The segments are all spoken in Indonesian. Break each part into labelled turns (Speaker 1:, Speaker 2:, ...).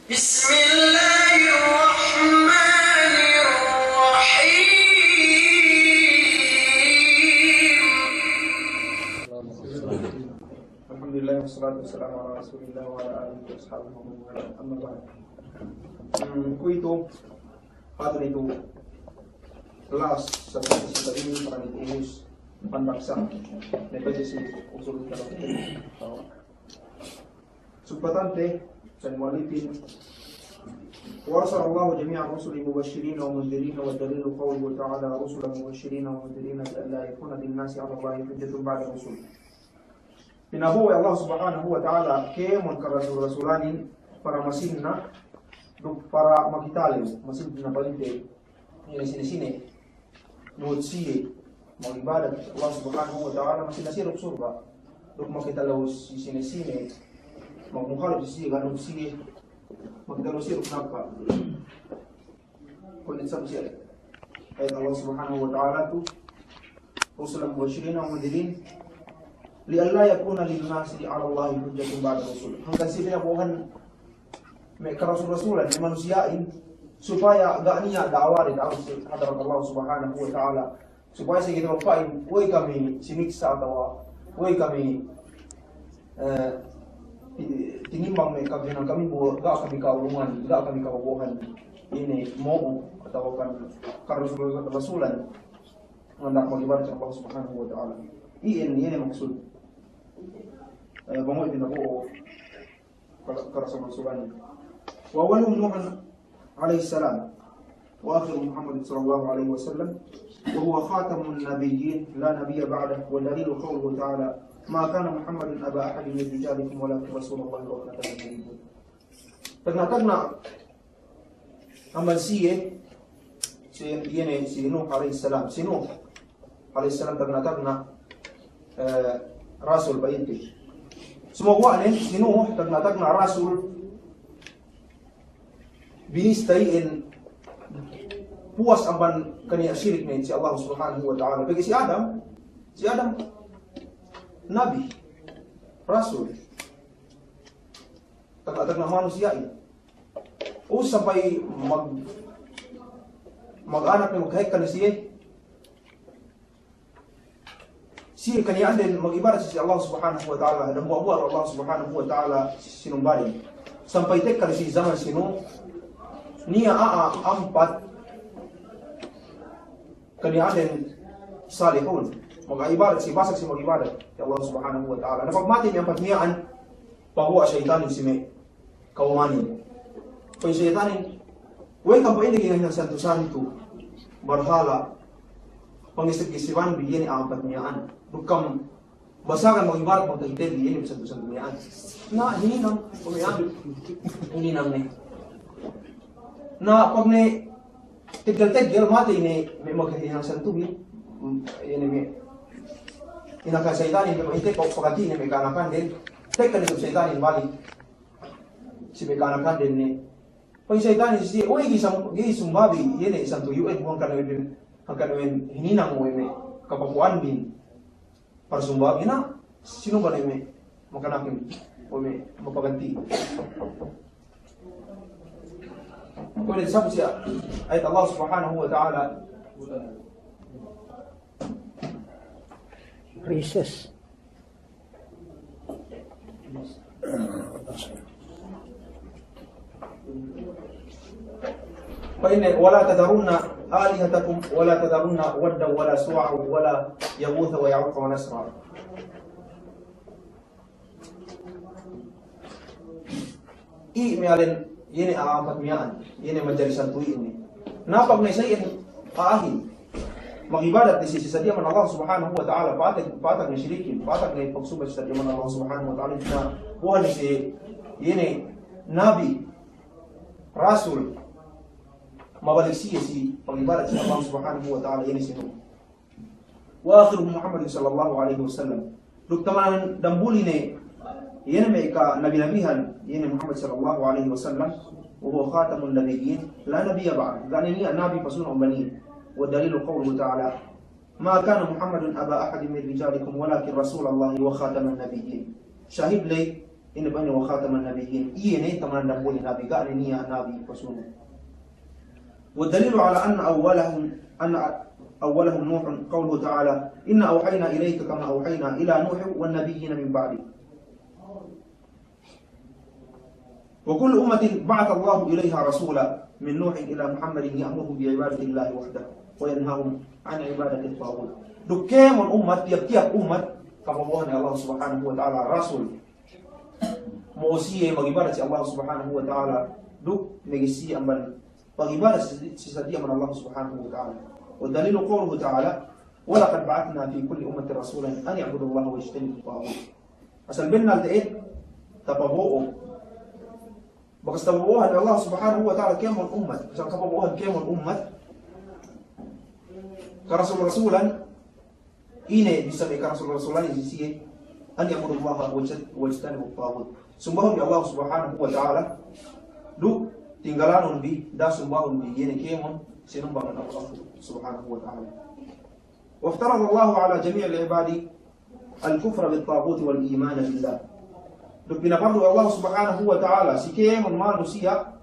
Speaker 1: Bismillahirrahmanirrahim. Alhamdulillah wassalatu wassalamu ala Rasulillah wa ala alihi wa sahbihi wa man wala. Amma ba'd. Kuito atau itu kelas seperti ini para diurus panbaksa negosiasi usul kalau subbatante dan walidin وأرسل الله جميع الرسل مبشرين ومنذرين والدليل قوله تعالى رسلا مبشرين ومنذرين لئلا يكون للناس على الله حجة بعد الرسل. Inabu Allah Subhanahu wa taala ke mon rasulani para masinna duk para makitale masin na balinte ni sini nutsi mo ibadat Allah Subhanahu wa taala masin nasir surga duk makitale sini mo mukhalif sisi kan nutsi makitale sir napa kun sabsi ayat Allah Subhanahu wa taala tu rusulan mubashirin wa mundhirin lialla yakuna linnasi 'ala Allahi hujjatun ba'da rasul. Hanggang sila bukan mereka rasul-rasulan di manusiain supaya gak niya dakwah din hadarat Allah Subhanahu wa taala. Supaya sa kita mapain, way kami siniksa atawa way kami tinimbang may kabinan kami buo gak kami kaulungan, gak kami kawabuhan ini mo atawa kan rasul-rasulan hendak mengibarat Allah Subhanahu wa taala. Ini maksud bangun din ako karasul-rasulan. Wa awwaluhum Nuh alayhi salam wa akhiruhum Muhammad sallallahu alaihi wasallam wa huwa khatamun nabiyyin la nabiyya ba'dahu wa dalilu qawluhu ta'ala ma kana Muhammadun aba ahadin min rijalikum walakin rasulullah wa khatamun nabiyyin. Tagna amal siye si Nuh alayhi salam. Si Nuh alayhi salam tagna rasul baiti. Semua ni si Nuh tagna rasul binistain puas amban kaniya syirik ni si Allah Subhanahu wa taala. Bagi si Adam nabi rasul tagna manusia ini. Sampai mag-anak ni magkahik ka na siya kaniyaan din mag-ibarat si Allah Subhanahu wa ta'ala dan buwa-buwa Allah Subhanahu wa ta'ala sinumbari sampai tekkal si zaman sino niya ampat kaniyaan din salihun mag-ibarat si basak si mag-ibarat si Allah Subhanahu wa ta'ala napagmati niya ampat niyaan pahuwa syaitanin si may kawamanin pag syaitanin huwag kang paindig ng santo-santo barhala pangisip-isipan bigyan ni ampat niyaan bukan basakan mag-ibarat magkahitid bigyan ni santo-santo niyaan na hininang umiabit hininang ni na pag ni tigil-tigil mati ni may magkahinang santo ini may inakasaytanin na mahintay pagkati ni may kanakan din teka ni sabsaytanin balik si may kanakan din ni pag saytanin si uy gisang babi yan isang tuyuin buang kanawin hanggang hininang mo may kapapuan din para sumbabi na sino ba na may makanakin o may mapaganti. Kulit sabi siya ayat Allah Subhanahu wa ta'ala
Speaker 2: Recess.
Speaker 1: فإن ولا تذرون آلهتكم ولا تذرون ودا ولا سواع ولا يغوث ويعوق ونسرا. Mialin ini amat miaan ini majalisan tui ini. Napag na isa yung aahin mag-ibadat di sisi sa diyaman Allah Subhanahu wa ta'ala patag na syirikin patag na pagsubad sa diyaman Allah Subhanahu wa ta'ala na buwan si ini nabi rasul mabalik siya si pag-ibarat sa Allah Subhanahu wa ta'ala ini sino. Wa akhiruhum Muhammad sallallahu alaihi wasallam. Duktaman dambuli ni yan may ka nabi-nabihan yan Muhammad sallallahu alaihi wasallam wa huwa khatamun nabiyyin la nabiyya ba'd. Gani niya nabi pasun umbani. Wa dalilu qawluhu ta'ala ma kana Muhammadun aba ahadin min rijalikum walakin rasulullah wa khatamun nabiyyin. Syahid lay ini bani wa khataman nabiyyin ini taman dambuli nabi ga ni nabi pasuna wa dalilu ala anna awwalahum nuh qawluhu ta'ala inna awhayna ilayka kama awhayna ila nuh wan nabiyyin min ba'di wa kullu ummatin ba'atha Allah ilayha rasula min nuh ila muhammadin ya'muru bi ibadati Allah wahdahu wa yanhahum 'an ibadati at-taghut dukkan umat tiap-tiap umat kapabuhan Allah subhanahu wa ta'ala rasul Mausiya magibadat si Allah subhanahu wa ta'ala duk negisi amban magibadat si sadia man Allah subhanahu wa ta'ala wa dalilu qawluhu ta'ala wa laqad ba'athna fi kulli ummatin rasulan an ya'budu Allah wa yajtanibu at-taghut asal binal ta'id tapabuo bakas tapabuhan Allah subhanahu wa ta'ala kiyamul ummat asal kapabuhan kiyamul ummat karasul-rasulan ini bisa be karasul-rasulan isi an ya'budu Allah wa yajtanibu at-taghut sumbahun di Allah subhanahu wa ta'ala du tinggalanun bi da sumbahun bi yene kemon sinumbangan Allah subhanahu wa ta'ala waftarada Allah ala jami' al-ibadi al-kufra bit-taghut wal iman billah du pinapardu Allah subhanahu wa ta'ala si kemon manusia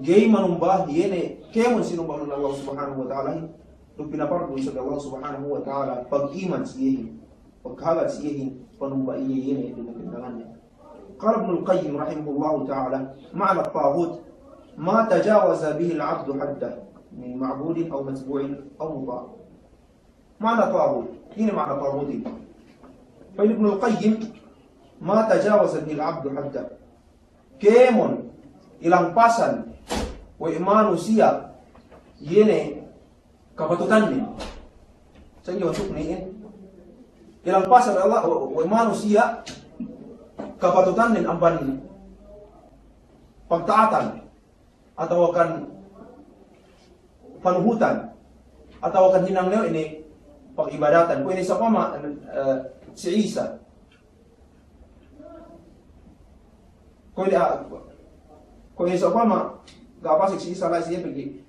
Speaker 1: gayman umbah yene kemon sinumbangan Allah subhanahu wa ta'ala du pinapardu sa Allah subhanahu wa ta'ala pag-iman siyehin pagkahagat siyehin panumba iye dinagdagannya. Qala Ibn al-Qayyim rahimahullahu ta'ala ma'na at-taghut ma tajawaza bihi al-'abdu hadda min ma'budin aw matbu'in aw muta'. Ma'na taghut ini ma'na taghut fa Ibn al-Qayyim ma tajawaza bihi al-'abdu hadda kemon ilang pasan wa manusia yene kapatutan ni sa inyo sukniin ilang pasal Allah wa manusia kapatutan din amban pagtaatan atau akan panuhutan atau akan hinanglaw ini pag-ibadatan kung ini sa pama si Isa kung ini sa pama kapasik si Isa lai siya pergi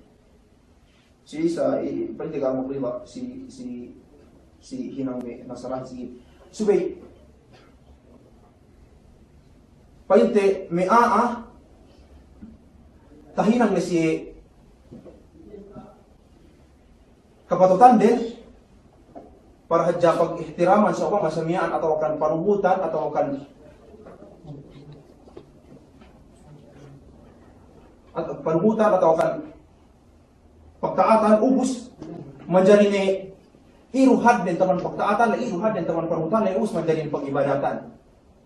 Speaker 1: si Isa pwede ka magliba si hinang me nasaran si subay painte me tahinang na si kapatutan din para hadya pag-ihtiraman sa upang masamian atau akan panubutan atau akan pagtaatan ubus menjadi ni iruhad din taman pagtaatan la iruhad din taman panubutan la ubus menjadi pag-ibadatan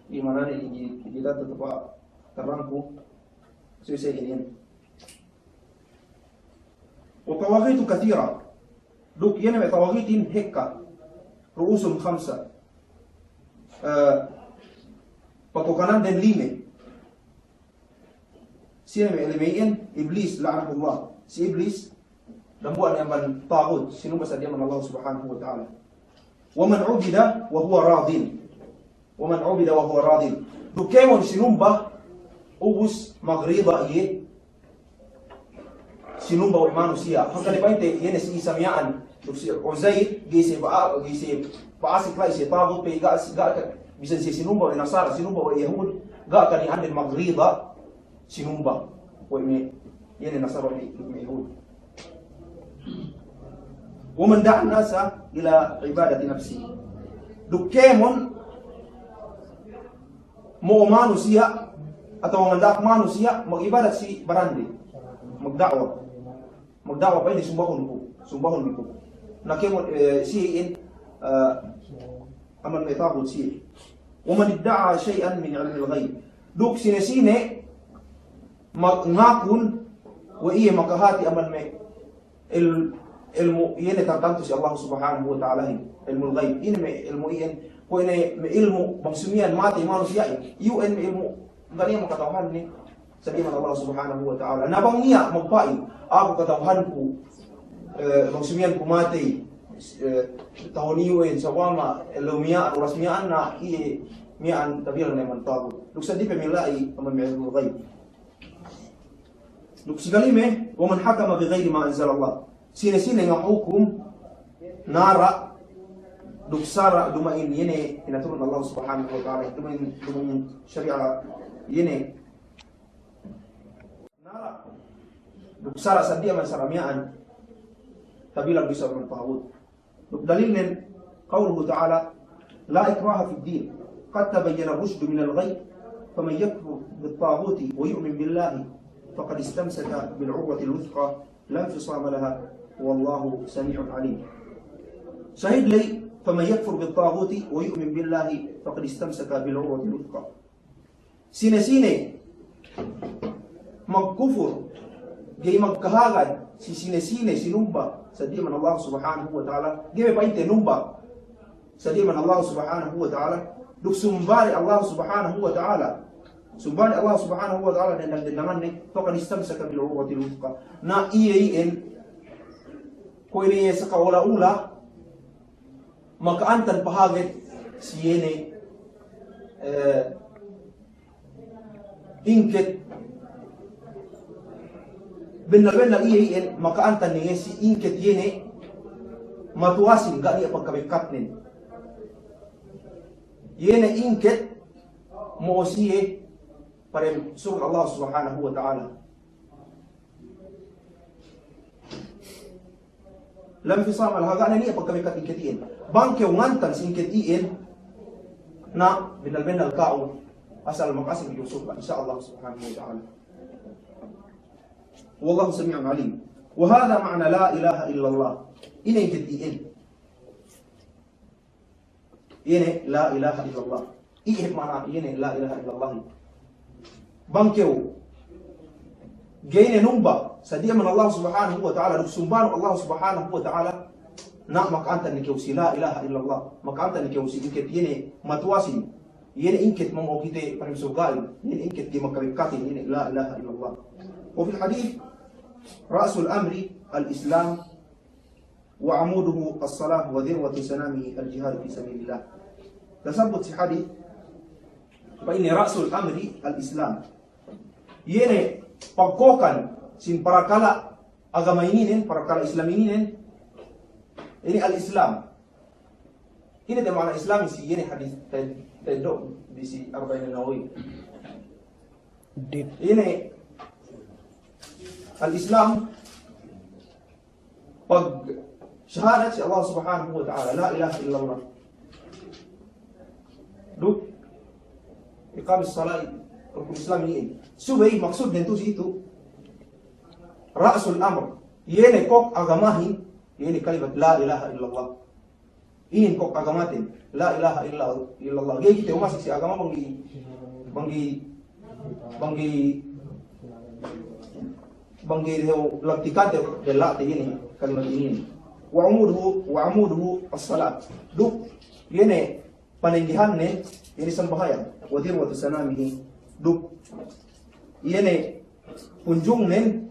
Speaker 1: di mana ni kita tetap terangku susah ini وطواغيت كثيرة دوك ينمي طواغيت هكا رؤوسهم 5 patokanan dan 5 sino may elimayin iblis la'anahullah si iblis dambuan yang man taghut sino ba sa diyan Allah subhanahu wa ta'ala wa man ubida wa huwa radin dukemon sinumba ubus maghriba iye sinumba wa manusia hanggang painte yene si Isamiaan si Uzair gisi paasik lai si taghut pe ga bisa si sinumba wa nasara sinumba wa yahud ga kan andin maghriba sinumba wa yene nasara ni yahud wa man da'a nasa ila ibadati nafsi dukemon mo manusia atau mendak manusia mag-ibadat si barandi magdakwa pa ini sumbahon ko nakemon siin aman may taghut si wa man idda'a shay'an min 'ilmi al-ghaib duk sinesine magnakun wa iya makahati aman may ilmu yene tertentu si Allah subhanahu wa ta'ala ilmu al-ghaib ini may ilmu iyan ko ini may ilmu bangsumian mati manusia UN may ilmu gani mo katawhan ni sa diman Allah subhanahu wa ta'ala nabang niya magpai ako katawhan ko bangsumian ko mati tahoniwen sa wama lumia rasmian na mian tabir na man tago luksa di pamilai aman may ilmu al-ghaib luksigalime wa man hakama bi ghairi ma anzala Allah sine nga hukum nara duksara dumain yene inaturun Allah subhanahu wa ta'ala dumain syariah yene nara duksara sadia man saramian tabilang bisa bertahud dalilin qauluhu ta'ala la ikraha fid din qad tabayyana rushd min al-ghayy faman yakfur bit-taghuti wa yu'min billahi faqad istamsaka bil 'urwati al-wuthqa la infisama laha wallahu sami'un 'alim. Syahid li faman yakfur bit-taghuti wa yu'min billahi faqad istamsaka bil 'urwati al-wuthqa. Sine-sine magkufur gay magkahagad si sine-sine sinumba sa di man Allah subhanahu wa ta'ala gay painte numba sa di man Allah subhanahu wa ta'ala duk sumbari Allah subhanahu wa ta'ala sumbari Allah subhanahu wa ta'ala dan dendangan ni faqad istamsaka bil 'urwati al-wuthqa na iyen ko ini sa kaula-ula makaantan pahagit siyene ingket benar-benar iyan makaantan ni si ingket yene matuasin gani pagkabikat nin yene ingket mo siye para surga Allah subhanahu wa ta'ala lam fisam al-hagana ni pagkabikat ingket iyan bangke ngantan si ingket iyan na benar-benar kao asal makasih Yusuf insyaallah subhanahu wa ta'ala. Wallahu sami'un alim. Wa hadha ma'na la ilaha illallah. Ini jadiin. Ini la ilaha illallah. Ini mana ini la ilaha illallah. Bangkeu gaine numba sadia man Allah subhanahu wa ta'ala sumban Allah subhanahu wa ta'ala na makanta ni keusi la ilaha illallah makanta ni keusi inket yene matwasi yene inket mo kite parim sugal yene inket di makabikati yene la ilaha illallah. Wa fil hadith رأس الأمر الإسلام وعموده الصلاة وذروة سنامه الجهاد في سبيل الله. تثبت في حديث فإن رأس الأمر الإسلام يني pagkokan sin parakala agama ini parakala Islam ini al-Islam ini de makna Islam si yene hadis tado di si 40 Nawawi ini al-Islam pag syahadat si Allah subhanahu wa ta'ala la ilaha illallah duk iqam as-salat rukun Islam ini subay maksud nito situ ra'sul amr yene kok agamahin yene kalimat la ilaha illallah ini kok agamatin la ilaha illallah gaya kita umasik si agama banggi laktikate delate ini kalimat ini wa amuduhu as-salat duk yene paninggihan ne ini sembahyang wa dirwatu sanamihi duk yene punjung nen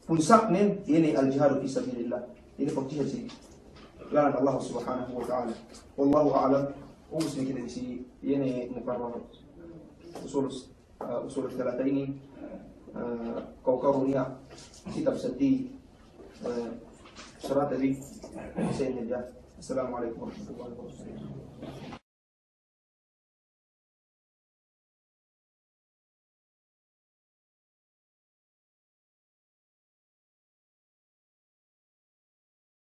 Speaker 1: punsak nen yene al-jihad fi sabilillah ini pagtihad si lanan Allah subhanahu wa ta'ala wallahu a'lam umusni kita si yene mukarrar usul الثلاثة ini kau-kau kitab sedih syarat tadi saya Assalamualaikum warahmatullahi wabarakatuh.